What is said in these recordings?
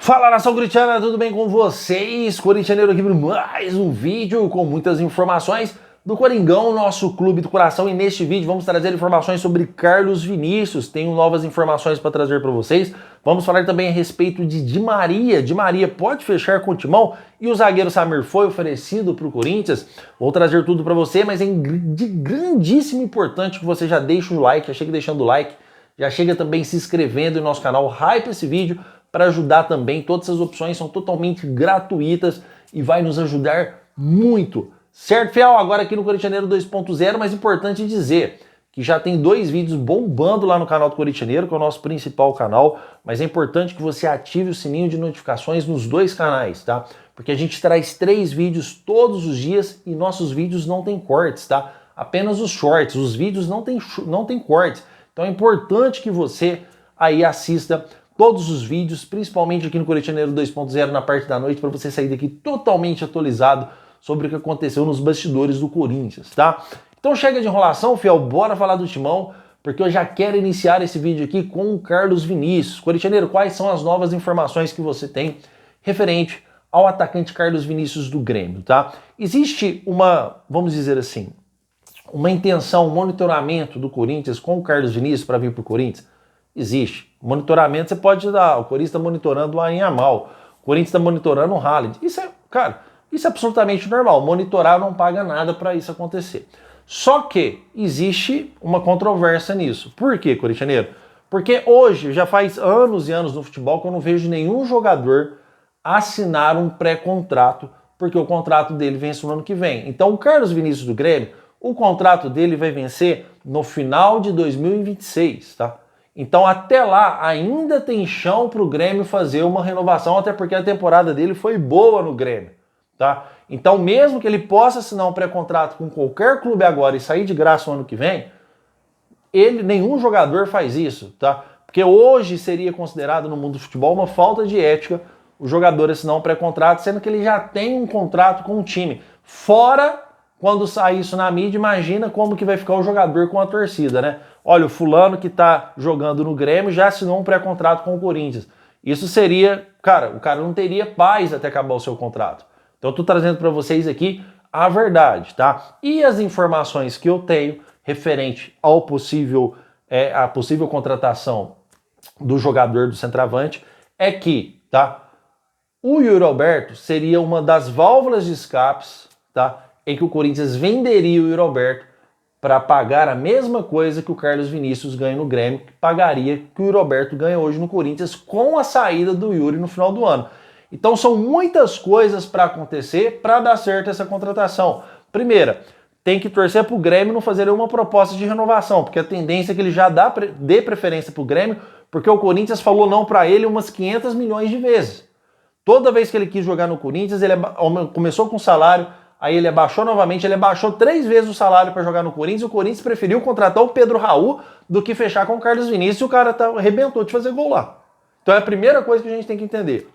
Fala, nação corintiana, tudo bem com vocês? Corintianeiro aqui para mais um vídeo com muitas informações do Coringão, nosso clube do coração. E neste vídeo vamos trazer informações sobre Carlos Vinícius. Tenho novas informações para trazer para vocês. Vamos falar também a respeito de Di Maria. Di Maria pode fechar com o Timão e o zagueiro Samir foi oferecido para o Corinthians. Vou trazer tudo para você, mas é de grandíssimo importante que você já deixe o like, já chega deixando o like, já chega também se inscrevendo no nosso canal, hype esse vídeo, para ajudar também. Todas essas opções são totalmente gratuitas e vai nos ajudar muito. Certo, fiel? Agora aqui no Corintianeiro 2.0, mas importante dizer que já tem 2 vídeos bombando lá no canal do Corintianeiro, que é o nosso principal canal, mas é importante que você ative o sininho de notificações nos 2 canais, tá? Porque a gente traz 3 vídeos todos os dias e nossos vídeos não tem cortes, tá? Apenas os shorts, os vídeos não tem cortes. Então é importante que você aí assista todos os vídeos, principalmente aqui no Corintianeiro 2.0 na parte da noite, para você sair daqui totalmente atualizado sobre o que aconteceu nos bastidores do Corinthians, tá? Então chega de enrolação, fiel, bora falar do Timão, porque eu já quero iniciar esse vídeo aqui com o Carlos Vinícius. Corintianeiro, quais são as novas informações que você tem referente ao atacante Carlos Vinícius do Grêmio, tá? Existe uma, vamos dizer assim, uma intenção, um monitoramento do Corinthians com o Carlos Vinícius para vir para o Corinthians? Existe. Monitoramento você pode dar. O Corinthians está monitorando o Yamal. O Corinthians está monitorando o Haaland. Isso é, cara, isso é absolutamente normal. Monitorar não paga nada para isso acontecer. Só que existe uma controvérsia nisso. Por quê, corintianeiro? Porque hoje, já faz anos e anos no futebol que eu não vejo nenhum jogador assinar um pré-contrato, porque o contrato dele vence no ano que vem. Então o Carlos Vinícius do Grêmio, o contrato dele vai vencer no final de 2026, tá? Então até lá ainda tem chão para o Grêmio fazer uma renovação, até porque a temporada dele foi boa no Grêmio, tá? Então mesmo que ele possa assinar um pré-contrato com qualquer clube agora e sair de graça no ano que vem, nenhum jogador faz isso, tá? Porque hoje seria considerado no mundo do futebol uma falta de ética o jogador assinar um pré-contrato, sendo que ele já tem um contrato com o time. Fora quando sair isso na mídia, imagina como que vai ficar o jogador com a torcida, né? Olha, o fulano que tá jogando no Grêmio já assinou um pré-contrato com o Corinthians. Isso seria, cara, o cara não teria paz até acabar o seu contrato. Então eu tô trazendo para vocês aqui a verdade, tá? E as informações que eu tenho referente ao a possível contratação do jogador do centroavante é que, tá? O Yuri Alberto seria uma das válvulas de escapes, tá? Em que o Corinthians venderia o Yuri Alberto para pagar a mesma coisa que o Carlos Vinícius ganha no Grêmio, que pagaria que o Yuri Alberto ganha hoje no Corinthians com a saída do Yuri no final do ano. Então são muitas coisas para acontecer para dar certo essa contratação. Primeira, tem que torcer para o Grêmio não fazer uma proposta de renovação, porque a tendência é que ele já dê preferência para o Grêmio, porque o Corinthians falou não para ele umas 500 milhões de vezes. Toda vez que ele quis jogar no Corinthians, ele começou com salário, aí ele abaixou novamente, ele abaixou 3 vezes o salário para jogar no Corinthians, o Corinthians preferiu contratar o Pedro Raul do que fechar com o Carlos Vinícius, e o cara arrebentou de fazer gol lá. Então é a primeira coisa que a gente tem que entender.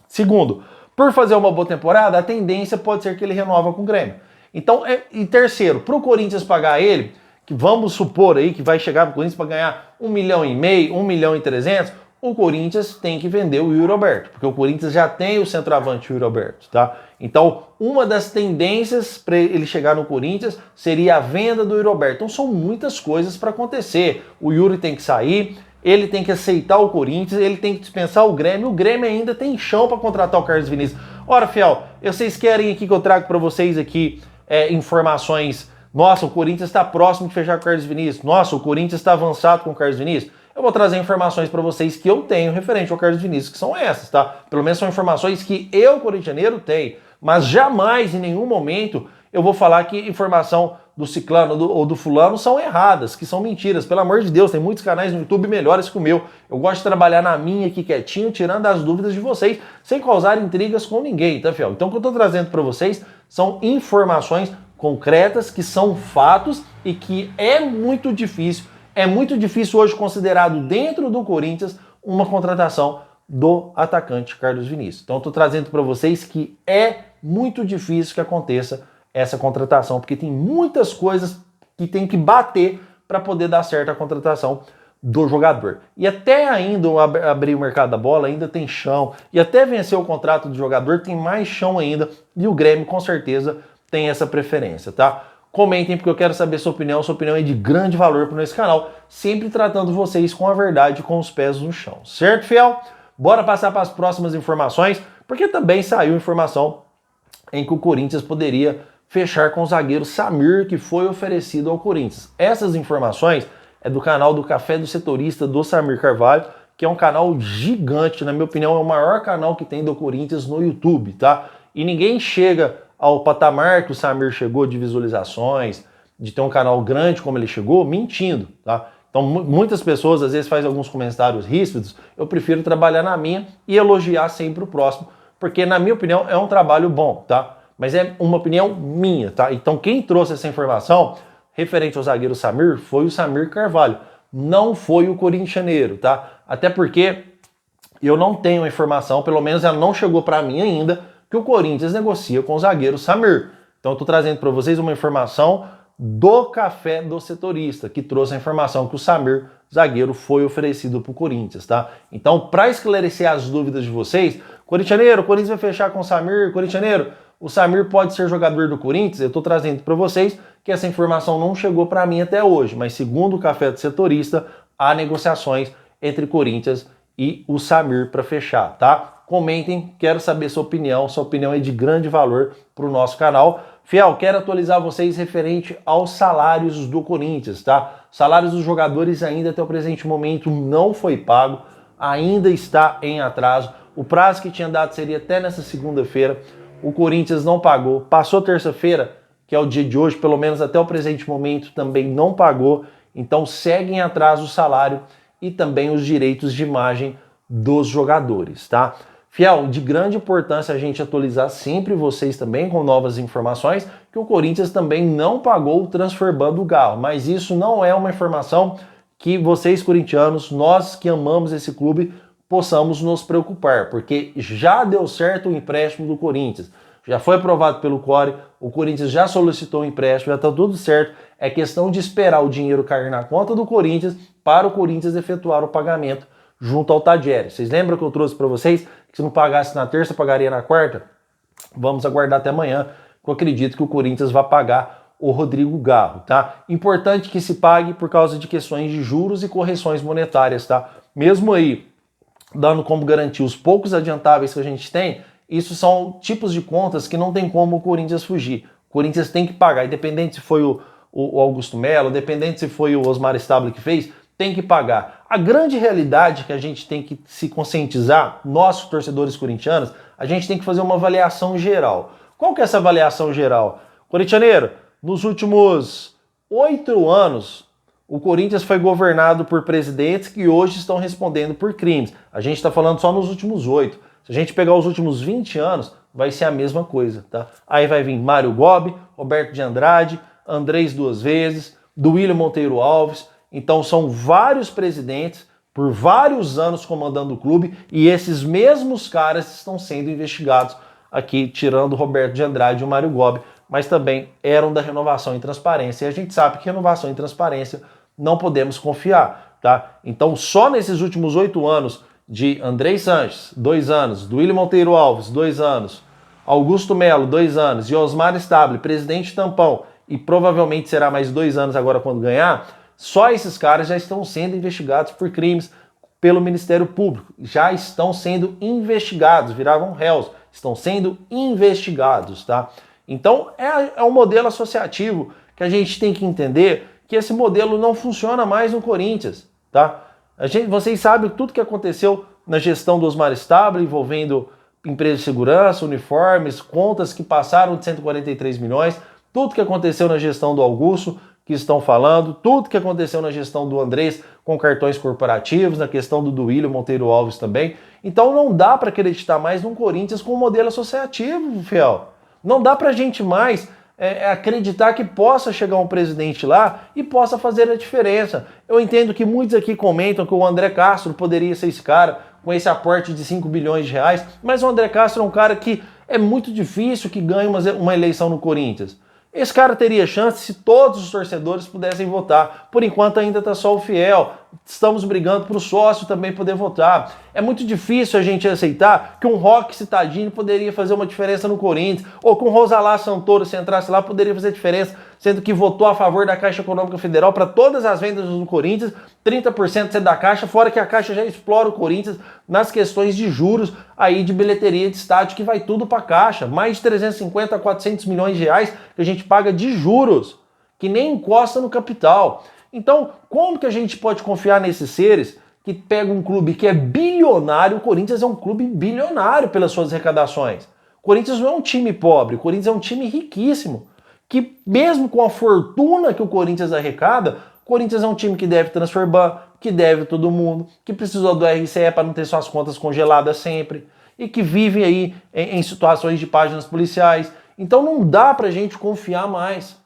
Segundo, por fazer uma boa temporada, a tendência pode ser que ele renova com o Grêmio. Então, e terceiro, para o Corinthians pagar ele, que vamos supor aí que vai chegar para o Corinthians para ganhar 1,5 milhão, 1,3 milhões, o Corinthians tem que vender o Yuri Alberto, porque o Corinthians já tem o centroavante Yuri Alberto, tá? Então, uma das tendências para ele chegar no Corinthians seria a venda do Yuri Alberto. Então, são muitas coisas para acontecer. O Yuri tem que sair, ele tem que aceitar o Corinthians, ele tem que dispensar o Grêmio ainda tem chão para contratar o Carlos Vinícius. Ora, fiel, vocês querem aqui que eu trago para vocês aqui informações. Nossa, o Corinthians está próximo de fechar com o Carlos Vinícius. Nossa, o Corinthians está avançado com o Carlos Vinícius. Eu vou trazer informações para vocês que eu tenho referente ao Carlos Vinícius, que são essas, tá? Pelo menos são informações que eu, corintianeiro, tenho. Mas jamais, em nenhum momento, eu vou falar que informação do ciclano ou do fulano são erradas, que são mentiras. Pelo amor de Deus, tem muitos canais no YouTube melhores que o meu. Eu gosto de trabalhar na minha aqui quietinho, tirando as dúvidas de vocês, sem causar intrigas com ninguém, tá, fiel? Então o que eu tô trazendo para vocês são informações concretas, que são fatos e que é muito difícil hoje, considerado dentro do Corinthians, uma contratação do atacante Carlos Vinícius. Então eu tô trazendo para vocês que é muito difícil que aconteça essa contratação, porque tem muitas coisas que tem que bater para poder dar certo a contratação do jogador. E até ainda abrir o mercado da bola, ainda tem chão. E até vencer o contrato do jogador, tem mais chão ainda. E o Grêmio, com certeza, tem essa preferência, tá? Comentem, porque eu quero saber sua opinião. Sua opinião é de grande valor para esse canal. Sempre tratando vocês com a verdade, com os pés no chão. Certo, fiel? Bora passar para as próximas informações, porque também saiu informação em que o Corinthians poderia fechar com o zagueiro Samir, que foi oferecido ao Corinthians. Essas informações é do canal do Café do Setorista do Samir Carvalho, que é um canal gigante, na minha opinião, é o maior canal que tem do Corinthians no YouTube, tá? E ninguém chega ao patamar que o Samir chegou de visualizações, de ter um canal grande como ele chegou, mentindo, tá? Então muitas pessoas às vezes fazem alguns comentários ríspidos, eu prefiro trabalhar na minha e elogiar sempre o próximo, porque na minha opinião é um trabalho bom, tá? Mas é uma opinião minha, tá? Então quem trouxe essa informação referente ao zagueiro Samir foi o Samir Carvalho, não foi o corintianeiro, tá? Até porque eu não tenho a informação, pelo menos ela não chegou para mim ainda, que o Corinthians negocia com o zagueiro Samir. Então eu tô trazendo para vocês uma informação do Café do Setorista, que trouxe a informação que o Samir, zagueiro, foi oferecido para o Corinthians, tá? Então, para esclarecer as dúvidas de vocês, corintianeiro, o Corinthians vai fechar com o Samir, corintianeiro, o Samir pode ser jogador do Corinthians? Eu estou trazendo para vocês que essa informação não chegou para mim até hoje, mas segundo o Café do Setorista, há negociações entre Corinthians e o Samir para fechar, tá? Comentem, quero saber sua opinião é de grande valor para o nosso canal. Fiel, quero atualizar vocês referente aos salários do Corinthians, tá? Salários dos jogadores ainda até o presente momento não foi pago, ainda está em atraso. O prazo que tinha dado seria até nessa segunda-feira. O Corinthians não pagou. Passou terça-feira, que é o dia de hoje, pelo menos até o presente momento, também não pagou. Então segue em atraso o salário e também os direitos de imagem dos jogadores, tá? Fiel, de grande importância a gente atualizar sempre vocês também com novas informações, que o Corinthians também não pagou o transfer ban do Galo, mas isso não é uma informação que vocês corintianos, nós que amamos esse clube, possamos nos preocupar, porque já deu certo o empréstimo do Corinthians, já foi aprovado pelo CORE, o Corinthians já solicitou o empréstimo, já está tudo certo, é questão de esperar o dinheiro cair na conta do Corinthians para o Corinthians efetuar o pagamento junto ao Tadjeri. Vocês lembram que eu trouxe para vocês que se não pagasse na terça, pagaria na quarta? Vamos aguardar até amanhã, que eu acredito que o Corinthians vai pagar o Rodrigo Garro, tá? Importante que se pague por causa de questões de juros e correções monetárias, tá? Mesmo aí, dando como garantia os poucos adiantáveis que a gente tem, isso são tipos de contas que não tem como o Corinthians fugir. O Corinthians tem que pagar, independente se foi o Augusto Melo, independente se foi o Osmar Stabile que fez, tem que pagar. A grande realidade que a gente tem que se conscientizar, nós torcedores corintianos, a gente tem que fazer uma avaliação geral. Qual que é essa avaliação geral? Corintianeiro, nos últimos 8 anos, o Corinthians foi governado por presidentes que hoje estão respondendo por crimes. A gente está falando só nos últimos 8. Se a gente pegar os últimos 20 anos, vai ser a mesma coisa, tá? Aí vai vir Mário Gobi, Roberto de Andrade, Andrés 2 vezes, Duílio Monteiro Alves. Então são vários presidentes por vários anos comandando o clube e esses mesmos caras estão sendo investigados aqui, tirando o Roberto de Andrade e o Mário Gobi, mas também eram da Renovação e Transparência. E a gente sabe que Renovação e Transparência não podemos confiar, tá? Então só nesses últimos 8 anos de Andrés Sanches, 2 anos, Duílio Monteiro Alves, 2 anos, Augusto Melo, 2 anos, e Osmar Stabile, presidente tampão, e provavelmente será mais 2 anos agora quando ganhar, só esses caras já estão sendo investigados por crimes pelo Ministério Público. Já estão sendo investigados, viravam réus, estão sendo investigados, tá? Então é um modelo associativo que a gente tem que entender que esse modelo não funciona mais no Corinthians, tá? Vocês sabem tudo que aconteceu na gestão do Osmar Stabile, envolvendo empresas de segurança, uniformes, contas que passaram de 143 milhões, tudo que aconteceu na gestão do Augusto, que estão falando, tudo que aconteceu na gestão do Andrés com cartões corporativos, na questão do Duílio Monteiro Alves também. Então não dá para acreditar mais num Corinthians com um modelo associativo, fiel. Não dá para a gente mais acreditar que possa chegar um presidente lá e possa fazer a diferença. Eu entendo que muitos aqui comentam que o André Castro poderia ser esse cara com esse aporte de 5 bilhões de reais, mas o André Castro é um cara que é muito difícil que ganhe uma eleição no Corinthians. Esse cara teria chance se todos os torcedores pudessem votar. Por enquanto ainda está só o fiel. estamos brigando para o sócio também poder votar. É muito difícil a gente aceitar que um Roque Cittadini poderia fazer uma diferença no Corinthians, ou que um Rosalá Santoro, se entrasse lá, poderia fazer diferença, sendo que votou a favor da Caixa Econômica Federal para todas as vendas do Corinthians, 30% ser da Caixa, fora que a Caixa já explora o Corinthians nas questões de juros aí de bilheteria de estádio, que vai tudo para a Caixa. Mais de 350 a 400 milhões de reais que a gente paga de juros, que nem encosta no capital. Então, como que a gente pode confiar nesses seres que pegam um clube que é bilionário? O Corinthians é um clube bilionário pelas suas arrecadações. O Corinthians não é um time pobre, o Corinthians é um time riquíssimo, que mesmo com a fortuna que o Corinthians arrecada, o Corinthians é um time que deve transfer ban, que deve todo mundo, que precisou do RCE para não ter suas contas congeladas sempre, e que vive aí em situações de páginas policiais. Então não dá pra gente confiar mais.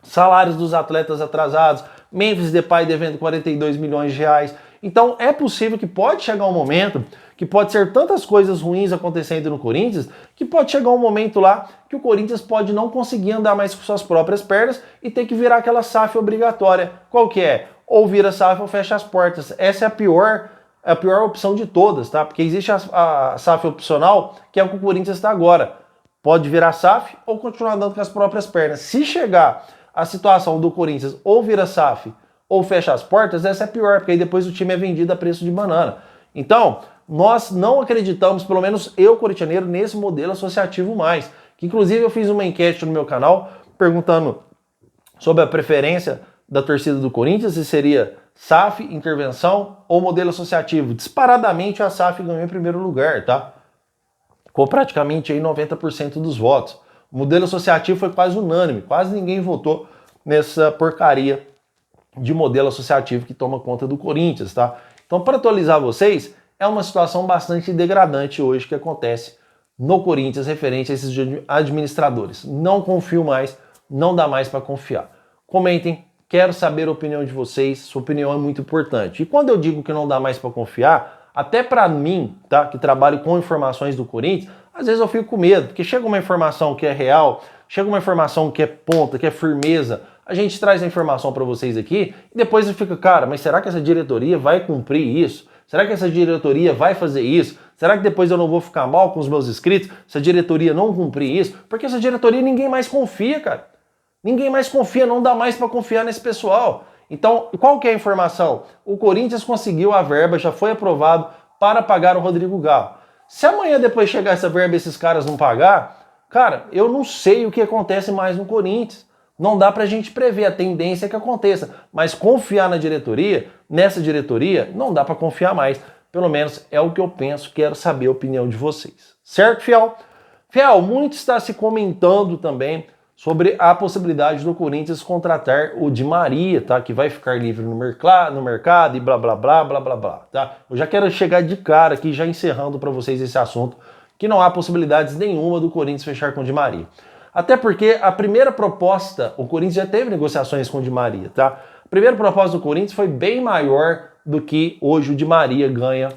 Salários dos atletas atrasados, Memphis Depay devendo 42 milhões de reais. Então é possível que pode chegar um momento que pode ser tantas coisas ruins acontecendo no Corinthians, que pode chegar um momento lá que o Corinthians pode não conseguir andar mais com suas próprias pernas e ter que virar aquela SAF obrigatória. Qual que é? Ou vira SAF ou fecha as portas. Essa é a pior opção de todas, tá? Porque existe a SAF opcional, que é o que o Corinthians está agora. Pode virar SAF ou continuar andando com as próprias pernas. Se chegar a situação do Corinthians ou vira SAF ou fecha as portas, essa é pior, porque aí depois o time é vendido a preço de banana. Então, nós não acreditamos, pelo menos eu, corintianeiro, nesse modelo associativo mais. Que inclusive eu fiz uma enquete no meu canal perguntando sobre a preferência da torcida do Corinthians, se seria SAF, intervenção ou modelo associativo. Disparadamente a SAF ganhou em primeiro lugar, tá? Com praticamente aí 90% dos votos. O modelo associativo foi quase unânime, quase ninguém votou nessa porcaria de modelo associativo que toma conta do Corinthians, tá? Então, para atualizar vocês, é uma situação bastante degradante hoje que acontece no Corinthians referente a esses administradores. Não confio mais, não dá mais para confiar. Comentem, quero saber a opinião de vocês, sua opinião é muito importante. E quando eu digo que não dá mais para confiar, até para mim, tá, que trabalho com informações do Corinthians, às vezes eu fico com medo, porque chega uma informação que é real, chega uma informação que é ponta, que é firmeza, a gente traz a informação para vocês aqui e depois eu fico, cara, mas será que essa diretoria vai cumprir isso? Será que essa diretoria vai fazer isso? Será que depois eu não vou ficar mal com os meus inscritos se a diretoria não cumprir isso? Porque essa diretoria ninguém mais confia, cara. Ninguém mais confia, não dá mais para confiar nesse pessoal. Então, qual que é a informação? O Corinthians conseguiu a verba, já foi aprovado para pagar o Rodrigo Galo. Se amanhã depois chegar essa verba e esses caras não pagar, cara, eu não sei o que acontece mais no Corinthians. Não dá pra gente prever, a tendência é que aconteça. Mas confiar na diretoria, nessa diretoria, não dá pra confiar mais. Pelo menos é o que eu penso, quero saber a opinião de vocês. Certo, fiel? Fiel, muito está se comentando também sobre a possibilidade do Corinthians contratar o Di Maria, tá? Que vai ficar livre no mercado e blá, blá, blá, blá, blá, blá, tá? Eu já quero chegar de cara aqui, já encerrando para vocês esse assunto, que não há possibilidades nenhuma do Corinthians fechar com o Di Maria. Até porque a primeira proposta, o Corinthians já teve negociações com o Di Maria, tá? A primeira proposta do Corinthians foi bem maior do que hoje o Di Maria ganha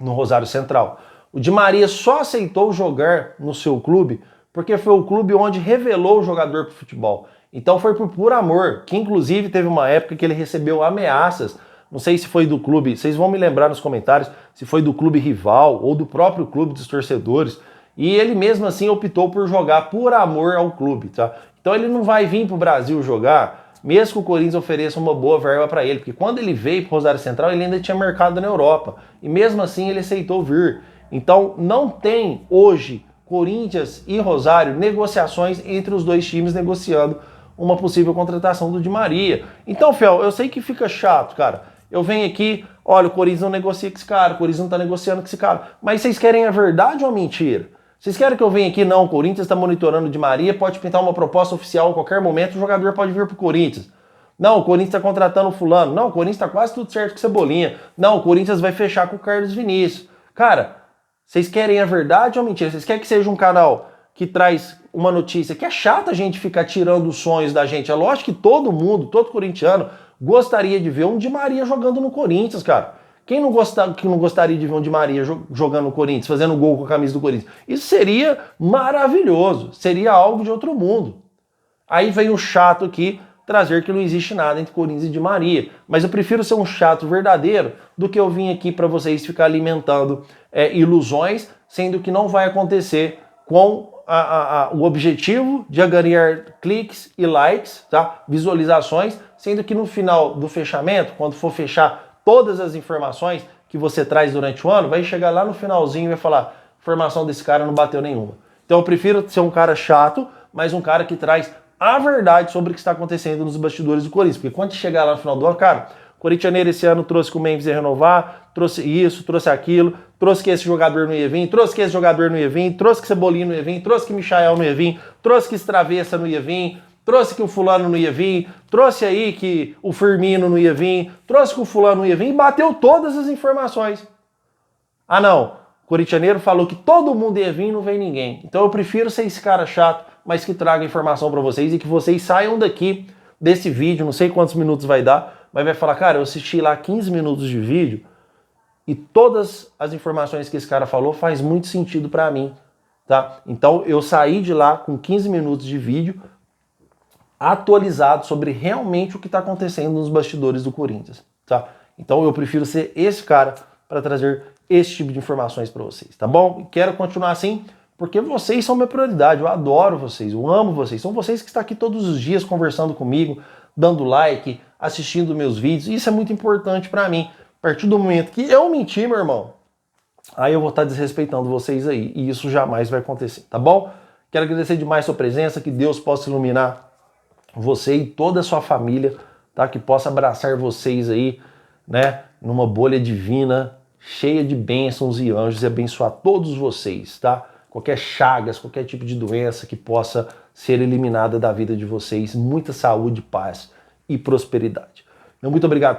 no Rosário Central. O Di Maria só aceitou jogar no seu clube porque foi o clube onde revelou o jogador para o futebol. Então foi por puro amor, que inclusive teve uma época que ele recebeu ameaças, não sei se foi do clube, vocês vão me lembrar nos comentários, se foi do clube rival ou do próprio clube dos torcedores, e ele mesmo assim optou por jogar por amor ao clube, tá? Então ele não vai vir para o Brasil jogar, mesmo que o Corinthians ofereça uma boa verba para ele, porque quando ele veio para o Rosário Central, ele ainda tinha mercado na Europa, e mesmo assim ele aceitou vir. Então não tem hoje Corinthians e Rosário, negociações entre os dois times negociando uma possível contratação do Di Maria. Então, Fel, eu sei que fica chato, cara. Eu venho aqui, olha, o Corinthians não negocia com esse cara, o Corinthians não tá negociando com esse cara. Mas vocês querem a verdade ou a mentira? Vocês querem que eu venha aqui? Não, o Corinthians está monitorando o Di Maria, pode pintar uma proposta oficial a qualquer momento, o jogador pode vir pro Corinthians. Não, o Corinthians está contratando o fulano. Não, o Corinthians está quase tudo certo com o Cebolinha. Não, o Corinthians vai fechar com o Carlos Vinícius. Cara, vocês querem a verdade ou a mentira? Vocês querem que seja um canal que traz uma notícia que é chata a gente ficar tirando os sonhos da gente? É lógico que todo mundo, todo corintiano, gostaria de ver um Di Maria jogando no Corinthians, cara. Quem não gostaria de ver um Di Maria jogando no Corinthians, fazendo gol com a camisa do Corinthians? Isso seria maravilhoso, seria algo de outro mundo. Aí vem o chato aqui trazer que não existe nada entre Corinthians e Di Maria. Mas eu prefiro ser um chato verdadeiro do que eu vim aqui para vocês ficar alimentando ilusões, sendo que não vai acontecer com o objetivo de ganhar cliques e likes, tá? Visualizações, sendo que no final do fechamento, quando for fechar todas as informações que você traz durante o ano, vai chegar lá no finalzinho e vai falar, informação desse cara não bateu nenhuma. Então eu prefiro ser um cara chato, mas um cara que traz a verdade sobre o que está acontecendo nos bastidores do Corinthians. Porque quando chegar lá no final do ano, cara, o Corintianeiro esse ano trouxe que o Memphis ia renovar, trouxe isso, trouxe aquilo, trouxe que esse jogador não ia vir, trouxe que esse jogador não ia vir, trouxe que Cebolinha não ia vir, trouxe que Michael não ia vir, trouxe que esse Travessa não ia vir, trouxe que o fulano não ia vir, trouxe aí que o Firmino não ia vir, trouxe que o fulano não ia vir e bateu todas as informações. Ah não, o Corintianeiro falou que todo mundo ia vir e não veio ninguém. Então eu prefiro ser esse cara chato, mas que traga informação para vocês e que vocês saiam daqui desse vídeo, não sei quantos minutos vai dar, mas vai falar, cara, eu assisti lá 15 minutos de vídeo e todas as informações que esse cara falou faz muito sentido para mim, tá? Então eu saí de lá com 15 minutos de vídeo atualizado sobre realmente o que está acontecendo nos bastidores do Corinthians, tá? Então eu prefiro ser esse cara para trazer esse tipo de informações para vocês, tá bom? E quero continuar assim, porque vocês são minha prioridade, eu adoro vocês, eu amo vocês, são vocês que estão aqui todos os dias conversando comigo, dando like, assistindo meus vídeos, isso é muito importante para mim. A partir do momento que eu mentir, meu irmão, aí eu vou estar desrespeitando vocês aí, e isso jamais vai acontecer, tá bom? Quero agradecer demais a sua presença, que Deus possa iluminar você e toda a sua família, tá? Que possa abraçar vocês aí, né, numa bolha divina, cheia de bênçãos e anjos, e abençoar todos vocês, tá? Qualquer chagas, qualquer tipo de doença que possa ser eliminada da vida de vocês. Muita saúde, paz e prosperidade. Muito obrigado